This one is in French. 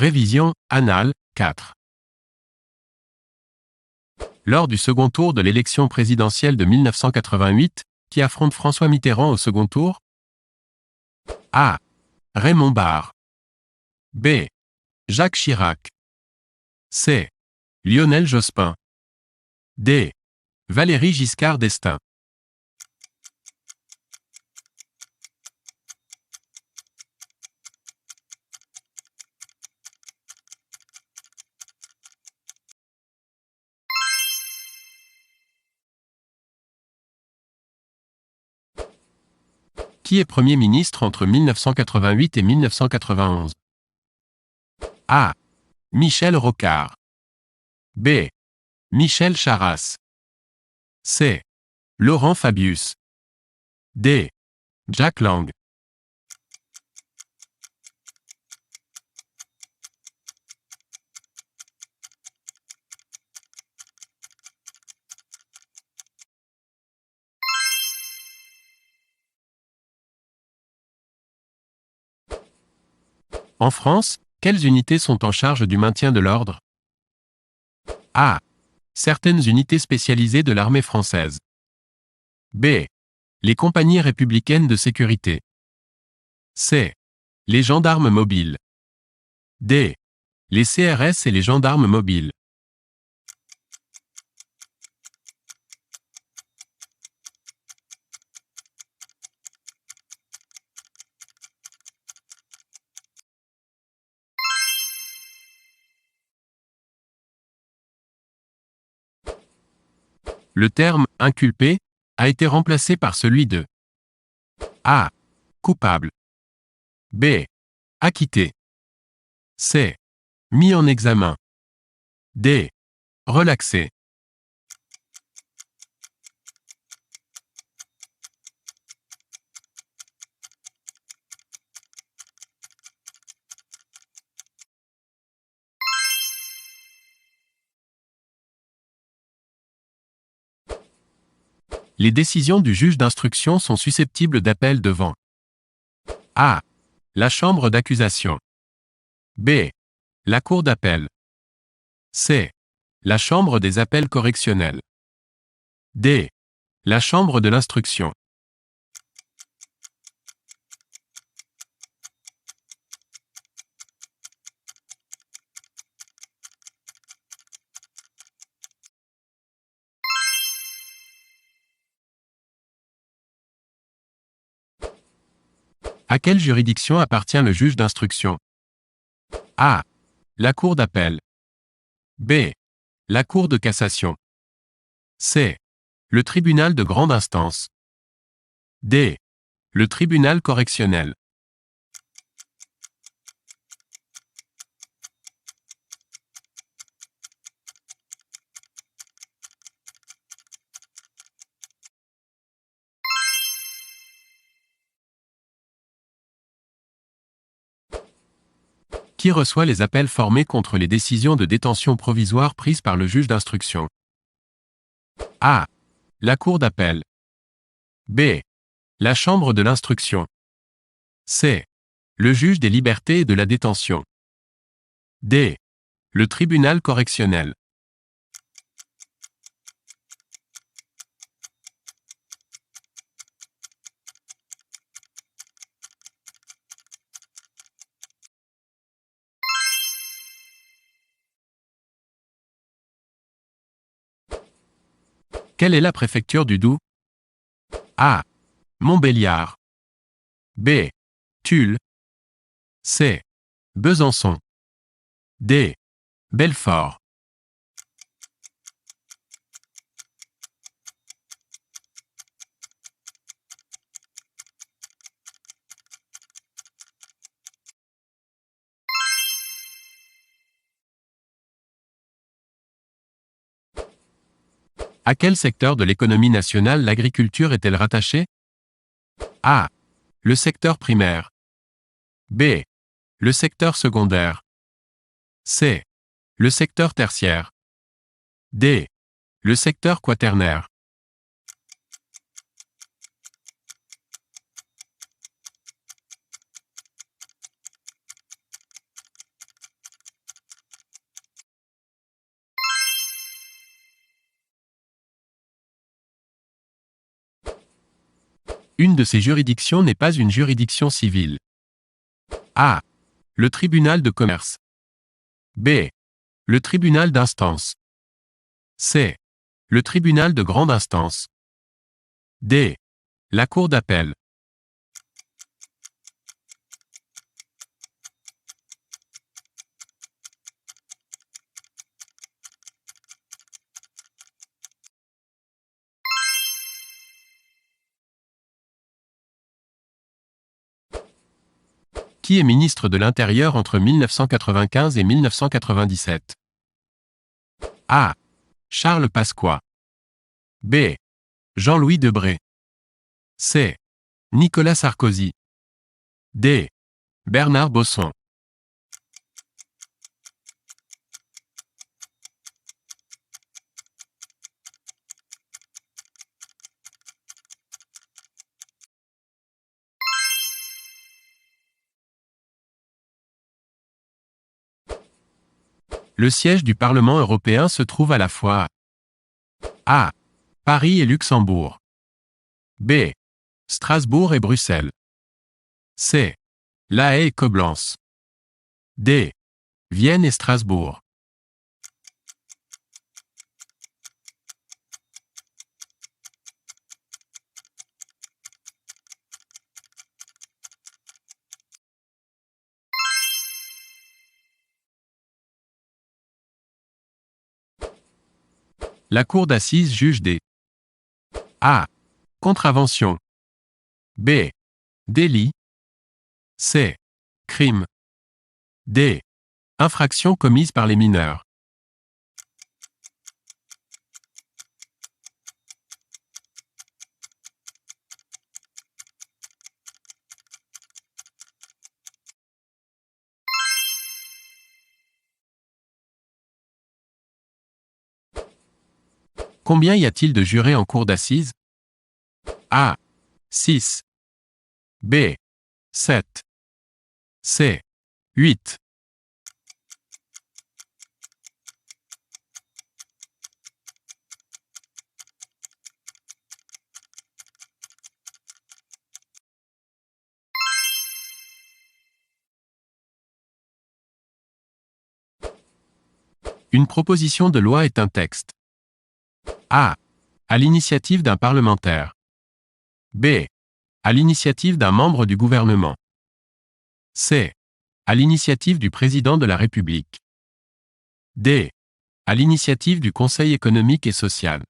Révision, Annales, 4. Lors du second tour de l'élection présidentielle de 1988, qui affronte François Mitterrand au second tour? A. Raymond Barre. B. Jacques Chirac. C. Lionel Jospin. D. Valéry Giscard d'Estaing. Qui est Premier ministre entre 1988 et 1991? A. Michel Rocard. B. Michel Charasse. C. Laurent Fabius. D. Jack Lang. En France, quelles unités sont en charge du maintien de l'ordre? A. Certaines unités spécialisées de l'armée française. B. Les compagnies républicaines de sécurité. C. Les gendarmes mobiles. D. Les CRS et les gendarmes mobiles. Le terme « inculpé » a été remplacé par celui de A. Coupable. B. Acquitté. C. Mis en examen. D. Relaxé. Les décisions du juge d'instruction sont susceptibles d'appel devant A. La chambre d'accusation. B. La cour d'appel. C. La chambre des appels correctionnels. D. La chambre de l'instruction. À quelle juridiction appartient le juge d'instruction? A. La cour d'appel. B. La cour de cassation. C. Le tribunal de grande instance. D. Le tribunal correctionnel. Qui reçoit les appels formés contre les décisions de détention provisoire prises par le juge d'instruction? A. La cour d'appel. B. La chambre de l'instruction. C. Le juge des libertés et de la détention. D. Le tribunal correctionnel. Quelle est la préfecture du Doubs? A. Montbéliard. B. Tulle. C. Besançon. D. Belfort. À quel secteur de l'économie nationale l'agriculture est-elle rattachée? A. Le secteur primaire. B. Le secteur secondaire. C. Le secteur tertiaire. D. Le secteur quaternaire. Une de ces juridictions n'est pas une juridiction civile. A. Le tribunal de commerce. B. Le tribunal d'instance. C. Le tribunal de grande instance. D. La cour d'appel. Qui est ministre de l'Intérieur entre 1995 et 1997? A. Charles Pasqua. B. Jean-Louis Debré. C. Nicolas Sarkozy. D. Bernard Bosson. Le siège du Parlement européen se trouve à la fois à A. Paris et Luxembourg. B. Strasbourg et Bruxelles. C. La Haye et Coblence. D. Vienne et Strasbourg. La cour d'assises juge des A. Contraventions. B. Délits. C. Crimes. D. Infractions commises par les mineurs. Combien y a-t-il de jurés en cour d'assises? A. 6. B. 7. C. 8. Une proposition de loi est un texte. A. À l'initiative d'un parlementaire. B. À l'initiative d'un membre du gouvernement. C. À l'initiative du président de la République. D. À l'initiative du Conseil économique et social.